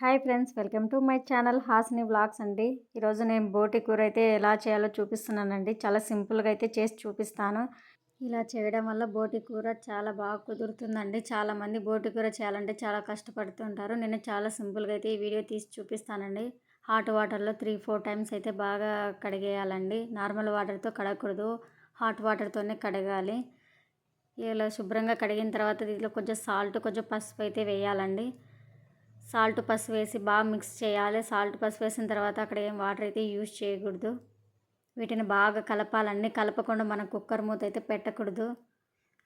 Hi friends, welcome to my channel Hasini vlogs అండి. ఈరోజు నేను బోటి కూర అయితే ఎలా చేయాలో చూపిస్తున్నానండి. చాలా సింపుల్గా అయితే చేసి చూపిస్తాను. ఇలా చేయడం వల్ల బోటి కూర చాలా బాగా కుదురుతుందండి. చాలామంది బోటి కూర చేయాలంటే చాలా కష్టపడుతుంటారు. నేను చాలా సింపుల్గా అయితే ఈ వీడియో తీసి చూపిస్తానండి. హాట్ వాటర్లో 3-4 టైమ్స్ అయితే బాగా కడిగేయాలండి. నార్మల్ వాటర్తో కడగకూడదు, హాట్ వాటర్తోనే కడగాలి. ఇలా శుభ్రంగా కడిగిన తర్వాత దీంట్లో కొంచెం సాల్ట్, కొంచెం పసుపు అయితే వేయాలండి. సాల్ట్ పసుపు వేసి బాగా మిక్స్ చేయాలి. సాల్ట్ పసుపు వేసిన తర్వాత అక్కడ ఏం వాటర్ అయితే యూజ్ చేయకూడదు. వీటిని బాగా కలపాలండి. కలపకుండా మనం కుక్కర్ మూత అయితే పెట్టకూడదు.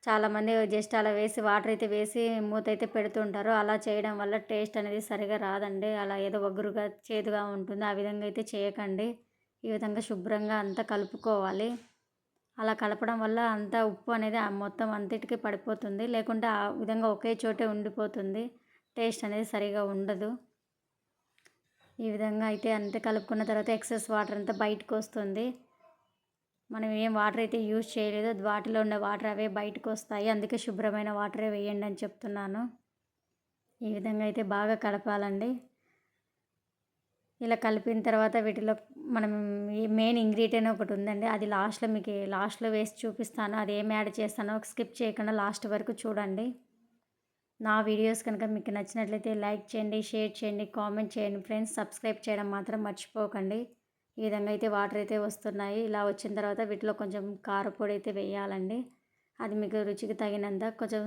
చాలామంది జస్ట్ అలా వేసి వాటర్ అయితే వేసి మూత అయితే పెడుతుంటారు. అలా చేయడం వల్ల టేస్ట్ అనేది సరిగా రాదండి. అలా ఏదో ఒగురుగా చేదుగా ఉంటుంది. ఆ విధంగా అయితే చేయకండి. ఈ విధంగా శుభ్రంగా అంతా కలుపుకోవాలి. అలా కలపడం వల్ల అంతా ఉప్పు అనేది మొత్తం అంతటికి పడిపోతుంది. లేకుంటే ఆ విధంగా ఒకే చోటే ఉండిపోతుంది. టేస్ట్ అనేది సరిగా ఉండదు. ఈ విధంగా అయితే అంతే కలుపుకున్న తర్వాత ఎక్సెస్ వాటర్ అంతా బయటకు వస్తుంది. మనం ఏం వాటర్ అయితే యూజ్ చేయలేదో వాటిలో ఉన్న వాటర్ అవే బయటకు వస్తాయి. అందుకే శుభ్రమైన వాటరే వేయండి అని చెప్తున్నాను. ఈ విధంగా అయితే బాగా కలపాలండి. ఇలా కలిపిన తర్వాత వీటిలో మనం మెయిన్ ఇంగ్రీడియంట్ ఒకటి ఉందండి. అది లాస్ట్లో వేసి చూపిస్తాను. అది ఏం యాడ్ చేస్తానో స్కిప్ చేయకుండా లాస్ట్ వరకు చూడండి. నా వీడియోస్ కనుక మీకు నచ్చినట్లయితే లైక్ చేయండి, షేర్ చేయండి, కామెంట్ చేయండి ఫ్రెండ్స్. సబ్స్క్రైబ్ చేయడం మాత్రం మర్చిపోకండి. ఈ విధంగా అయితే వాటర్ అయితే వస్తున్నాయి. ఇలా వచ్చిన తర్వాత వీటిలో కొంచెం కారపొడి అయితే వేయాలండి. అది మీకు రుచికి తగినంత. కొంచెం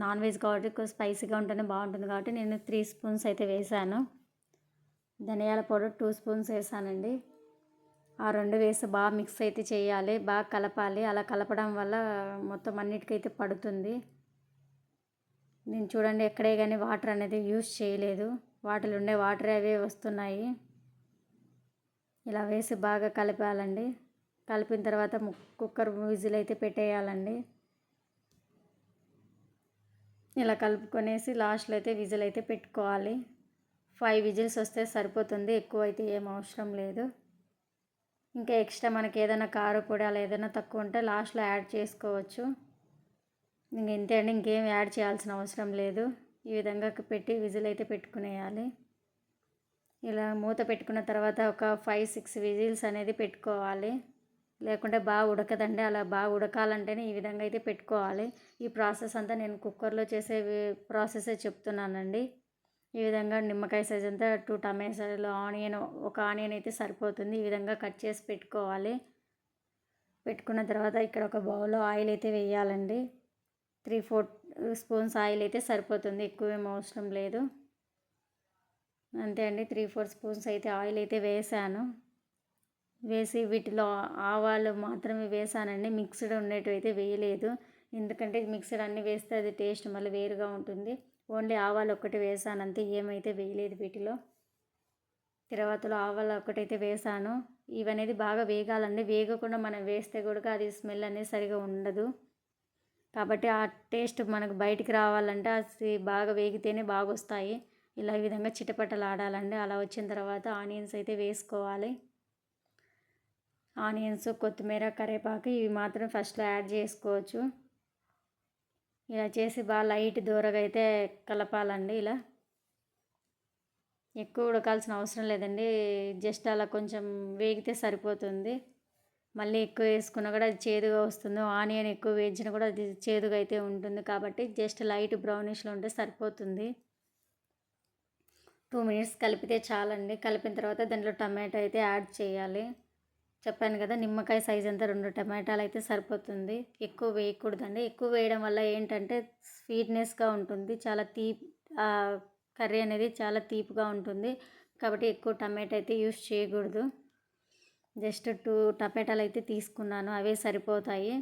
నాన్ వెజ్ కాబట్టి కొంచెం స్పైసీగా ఉంటేనే బాగుంటుంది కాబట్టి నేను 3 స్పూన్స్ అయితే వేసాను. ధనియాల పౌడర్ 2 స్పూన్స్ వేసానండి. ఆ 2 వేసి బాగా మిక్స్ అయితే చేయాలి, బాగా కలపాలి. అలా కలపడం వల్ల మొత్తం అన్నిటికైతే పడుతుంది. నేను చూడండి ఎక్కడే కానీ వాటర్ అనేది యూజ్ చేయలేదు. వాటిలో ఉండే వాటరే అవే వస్తున్నాయి. ఇలా వేసి బాగా కలపాలండి. కలిపిన తర్వాత కుక్కర్ విజిల్ అయితే పెట్టేయాలండి. ఇలా కలుపుకొనేసి లాస్ట్లో అయితే విజిల్ అయితే పెట్టుకోవాలి. 5 విజిల్స్ వస్తే సరిపోతుంది. ఎక్కువ అయితే ఏం అవసరం లేదు. ఇంకా ఎక్స్ట్రా మనకి ఏదైనా కారపొడి అలా ఏదైనా తక్కువ ఉంటే లాస్ట్లో యాడ్ చేసుకోవచ్చు. ఇంతే అండి, ఇంకేం యాడ్ చేయాల్సిన అవసరం లేదు. ఈ విధంగా పెట్టి విజిల్ అయితే పెట్టుకునేయాలి. ఇలా మూత పెట్టుకున్న తర్వాత ఒక 5-6 విజిల్స్ అనేది పెట్టుకోవాలి. లేకుంటే బాగా ఉడకదండి. అలా బాగా ఉడకాలంటేనే ఈ విధంగా అయితే పెట్టుకోవాలి. ఈ ప్రాసెస్ అంతా నేను కుక్కర్లో చేసే ప్రాసెసే చెప్తున్నానండి. ఈ విధంగా నిమ్మకాయ సైజ్ అంతా 2 టమాటాలు, ఒక ఆనియన్ అయితే సరిపోతుంది. ఈ విధంగా కట్ చేసి పెట్టుకోవాలి. పెట్టుకున్న తర్వాత ఇక్కడ ఒక బౌల్లో ఆయిల్ అయితే వేయాలండి. 3-4 స్పూన్స్ ఆయిల్ అయితే సరిపోతుంది. ఎక్కువేం అవసరం లేదు. అంతే అండి, 3-4 స్పూన్స్ అయితే ఆయిల్ అయితే వేసాను. వేసి వీటిలో ఆవాలు మాత్రమే వేసానండి. మిక్స్డ్ ఉండేటివి అయితే వేయలేదు. ఎందుకంటే మిక్స్డ్ అన్నీ వేస్తే అది టేస్ట్ మళ్ళీ వేరుగా ఉంటుంది. ఓన్లీ ఆవాలు ఒక్కటి వేసాను అంతే, ఏమైతే వేయలేదు వీటిలో. తర్వాతలో ఆవాలు ఒక్కటైతే వేసాను. ఇవనేది బాగా వేగాలండి. వేగకుండా మనం వేస్తే కూడా అది స్మెల్ అనేది సరిగా ఉండదు. కాబట్టి ఆ టేస్ట్ మనకు బయటికి రావాలంటే అది బాగా వేగితేనే బాగా వస్తాయి. ఇలా ఈ విధంగా చిటపటలు ఆడాలండి. అలా వచ్చిన తర్వాత ఆనియన్స్ అయితే వేసుకోవాలి. ఆనియన్స్, కొత్తిమీర, కరివేపాకు ఇవి మాత్రం ఫస్ట్లో యాడ్ చేసుకోవచ్చు. ఇలా చేసి బాగా లైట్ దూరగా అయితే కలపాలండి. ఇలా ఎక్కువ ఉడకాల్సిన అవసరం లేదండి. జస్ట్ అలా కొంచెం వేగితే సరిపోతుంది. మళ్ళీ ఎక్కువ వేసుకున్నా కూడా అది చేదుగా వస్తుంది. ఆనియన్ ఎక్కువ వేయించినా కూడా అది చేదుగా అయితే ఉంటుంది. కాబట్టి జస్ట్ లైట్ బ్రౌనిష్లో ఉంటే సరిపోతుంది. 2 మినిట్స్ కలిపితే చాలండి. కలిపిన తర్వాత దాంట్లో టమాటో అయితే యాడ్ చేయాలి. చెప్పాను కదా, నిమ్మకాయ సైజ్ అంతా 2 టమాటాలు అయితే సరిపోతుంది. ఎక్కువ వేయకూడదండి. ఎక్కువ వేయడం వల్ల ఏంటంటే స్వీట్నెస్గా ఉంటుంది. చాలా కర్రీ అనేది చాలా తీపిగా ఉంటుంది. కాబట్టి ఎక్కువ టమాటా అయితే యూస్ చేయకూడదు. జస్ట్ 2 టమాటాలు అయితే తీసుకున్నాను, అవే సరిపోతాయి.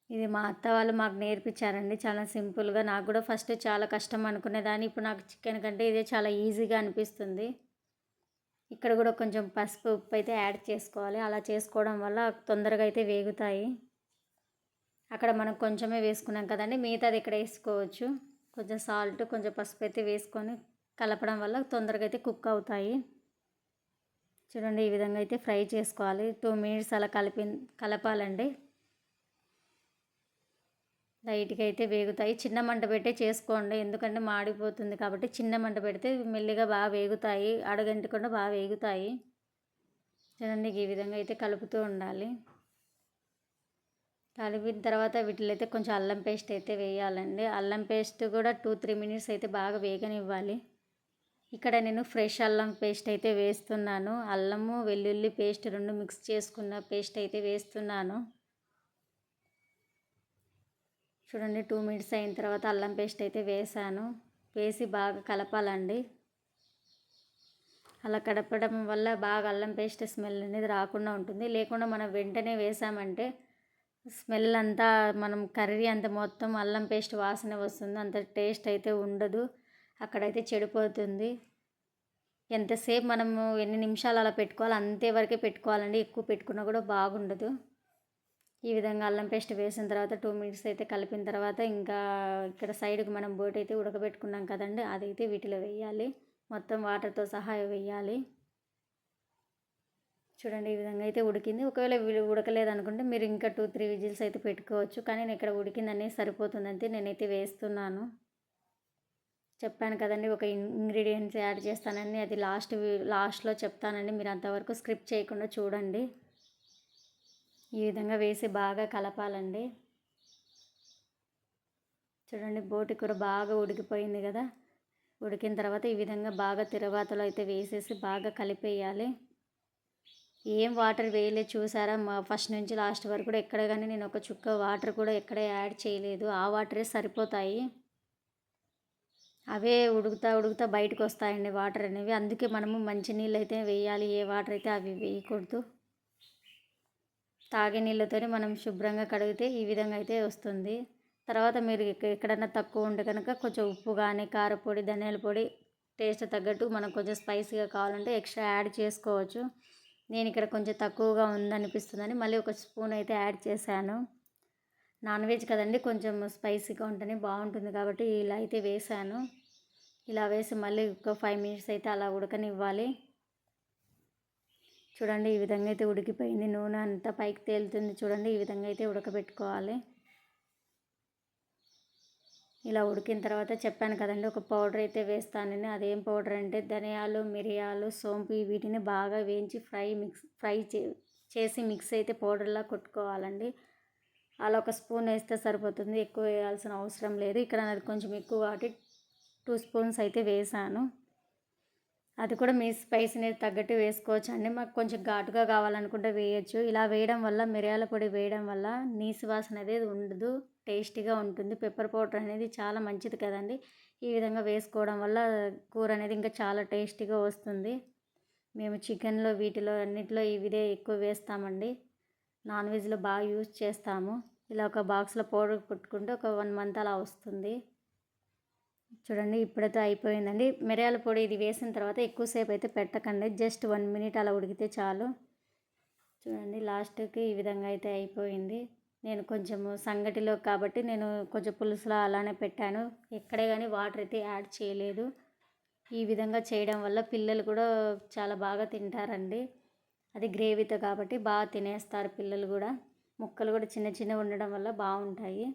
ఇది మా అత్త వాళ్ళు మాకు నేర్పించారండి చాలా సింపుల్గా. నాకు కూడా ఫస్ట్ చాలా కష్టం అనుకునేదాన్ని. ఇప్పుడు నాకు చికెన్ కంటే ఇదే చాలా ఈజీగా అనిపిస్తుంది. ఇక్కడ కూడా కొంచెం పసుపు, ఉప్పు అయితే యాడ్ చేసుకోవాలి. అలా చేసుకోవడం వల్ల తొందరగా అయితే వేగుతాయి. అక్కడ మనం కొంచెమే వేసుకున్నాం కదండి, మిగతాది ఇక్కడ వేసుకోవచ్చు. కొంచెం సాల్ట్, కొంచెం పసుపు అయితే వేసుకొని కలపడం వల్ల తొందరగా అయితే కుక్ అవుతాయి. చూడండి, ఈ విధంగా అయితే ఫ్రై చేసుకోవాలి. 2 మినిట్స్ అలా కలపాలండి. లైట్గా అయితే వేగుతాయి. చిన్న మంట పెట్టే చేసుకోండి, ఎందుకంటే మాడిపోతుంది కాబట్టి చిన్న మంట పెడితే మెల్లిగా బాగా వేగుతాయి, అడుగంటకుండా బాగా వేగుతాయి. చూడండి ఈ విధంగా అయితే కలుపుతూ ఉండాలి. కలిపిన తర్వాత వీటిలో అయితే కొంచెం అల్లం పేస్ట్ అయితే వేయాలండి. అల్లం పేస్ట్ కూడా 2-3 మినిట్స్ అయితే బాగా వేగనివ్వాలి. ఇక్కడ నేను ఫ్రెష్ అల్లం పేస్ట్ అయితే వేస్తున్నాను. అల్లము వెల్లుల్లి పేస్ట్ 2 మిక్స్ చేసుకున్న పేస్ట్ అయితే వేస్తున్నాను. చూడండి 2 మినిట్స్ అయిన తర్వాత అల్లం పేస్ట్ అయితే వేసాను. వేసి బాగా కలపాలండి. అలా కలపడం వల్ల బాగా అల్లం పేస్ట్ స్మెల్ అనేది రాకుండా ఉంటుంది. లేకుండా మనం వెంటనే వేసామంటే స్మెల్ అంతా మనం కర్రీ అంతా మొత్తం అల్లం పేస్ట్ వాసన వస్తుంది, అంత టేస్ట్ అయితే ఉండదు, అక్కడైతే చెడిపోతుంది. ఎంతసేపు మనము ఎన్ని నిమిషాలు అలా పెట్టుకోవాలి అంతే వరకే పెట్టుకోవాలండి, ఎక్కువ పెట్టుకున్నా కూడా బాగుండదు. ఈ విధంగా అల్లం పేస్ట్ వేసిన తర్వాత 2 మినిట్స్ అయితే కలిపిన తర్వాత ఇంకా ఇక్కడ సైడ్కి మనం బోటి అయితే ఉడకబెట్టుకున్నాం కదండి, అదైతే వీటిలో వేయాలి. మొత్తం వాటర్తో సహా వేయాలి. చూడండి ఈ విధంగా అయితే ఉడికింది. ఒకవేళ ఉడకలేదు అనుకుంటే మీరు ఇంకా 2-3 విజిల్స్ అయితే పెట్టుకోవచ్చు. కానీ నేను ఇక్కడ ఉడికిందని సరిపోతుందంటే నేనైతే వేస్తున్నాను. చెప్పాను కదండి ఒక ఇంగ్రీడియంట్స్ యాడ్ చేస్తానని, అది లాస్ట్లో చెప్తానండి. మీరు అంతవరకు స్క్రిప్ట్ చేయకుండా చూడండి. ఈ విధంగా వేసి బాగా కలపాలండి. చూడండి బోటి కూర బాగా ఉడికిపోయింది కదా. ఉడికిన తర్వాత ఈ విధంగా బాగా తిరగబాతలో అయితే వేసేసి బాగా కలిపేయాలి. ఏం వాటర్ వేయలేదు చూసారా, ఫస్ట్ నుంచి లాస్ట్ వరకు కూడా ఎక్కడ కానీ నేను ఒక చుక్క వాటర్ కూడా ఎక్కడ యాడ్ చేయలేదు. ఆ వాటరే సరిపోతాయి. అవే ఉడుకుతా బయటకు వస్తాయండి వాటర్ అనేవి. అందుకే మనము మంచి నీళ్ళు అయితే వేయాలి, ఏ వాటర్ అయితే అవి వేయకూడదు. తాగే నీళ్ళతోనే మనం శుభ్రంగా కడిగితే ఈ విధంగా అయితే వస్తుంది. తర్వాత మీరు ఎక్కడన్నా తక్కువ ఉంటే కనుక కొంచెం ఉప్పు కానీ కారపొడి ధనియాల పొడి టేస్ట్ తగ్గట్టు మనం కొంచెం స్పైసీగా కావాలంటే ఎక్స్ట్రా యాడ్ చేసుకోవచ్చు. నేను ఇక్కడ కొంచెం తక్కువగా ఉందనిపిస్తుందని మళ్ళీ ఒక స్పూన్ అయితే యాడ్ చేశాను. నాన్ వెజ్ కదండి, కొంచెం స్పైసీగా ఉంటేనే బాగుంటుంది కాబట్టి ఇలా అయితే వేసాను. ఇలా వేసి మళ్ళీ ఒక 5 మినిట్స్ అయితే అలా ఉడకనివ్వాలి. చూడండి ఈ విధంగా అయితే ఉడికిపోయింది, నూనె అంతా పైకి తేలుతుంది. చూడండి ఈ విధంగా అయితే ఉడకబెట్టుకోవాలి. ఇలా ఉడికిన తర్వాత చెప్పాను కదండి ఒక పౌడర్ అయితే వేస్తానని, అదేం పౌడర్ అంటే ధనియాలు మిరియాలు సోంపు వీటిని బాగా వేయించి ఫ్రై చేసి మిక్స్ అయితే పౌడర్లా కొట్టుకోవాలండి. అలా ఒక స్పూన్ వేస్తే సరిపోతుంది, ఎక్కువ వేయాల్సిన అవసరం లేదు. ఇక్కడ అది కొంచెం ఎక్కువ కాబట్టి 2 స్పూన్స్ అయితే వేసాను. అది కూడా మీ స్పైసీని తగ్గట్టు వేసుకోవచ్చు అండి. మాకు కొంచెం ఘాటుగా కావాలనుకుంటే వేయచ్చు. ఇలా వేయడం వల్ల మిరియాల పొడి వేయడం వల్ల నీసు వాసన అనేది ఉండదు, టేస్టీగా ఉంటుంది. పెప్పర్ పౌడర్ అనేది చాలా మంచిది కదండి. ఈ విధంగా వేసుకోవడం వల్ల కూర అనేది ఇంకా చాలా టేస్టీగా వస్తుంది. మేము చికెన్లో వీటిలో అన్నిటిలో ఇదే ఎక్కువ వేస్తామండి. నాన్ వెజ్లో బాగా యూజ్ చేస్తాము. ఇలా ఒక బాక్స్లో పౌడర్ కొట్టుకుంటే ఒక 1 మంత్ అలా వస్తుంది. చూడండి ఇప్పుడైతే అయిపోయిందండి. మిరియాల పొడి ఇది వేసిన తర్వాత ఎక్కువసేపు అయితే పెట్టకండి, జస్ట్ 1 మినిట్ అలా ఉడికితే చాలు. చూడండి లాస్ట్కి ఈ విధంగా అయితే అయిపోయింది. నేను కొంచెము సంగటిలో కాబట్టి నేను కొంచెం పులుసులా అలానే పెట్టాను, ఎక్కడే కానీ వాటర్ అయితే యాడ్ చేయలేదు. ఈ విధంగా చేయడం వల్ల పిల్లలు కూడా చాలా బాగా తింటారండి. అది గ్రేవీతో కాబట్టి బాగా తినేస్తారు పిల్లలు కూడా. ముక్కలు కూడా చిన్న చిన్నగా ఉండడం వల్ల బాగుంటాయి.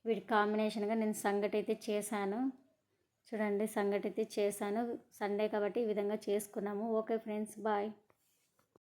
వీటి కాంబినేషన్గా నేను సంగటి అయితే చేశాను. చూడండి సంగటి అయితే చేశాను, సండే కాబట్టి ఈ విధంగా చేసుకున్నాము. Okay friends, bye.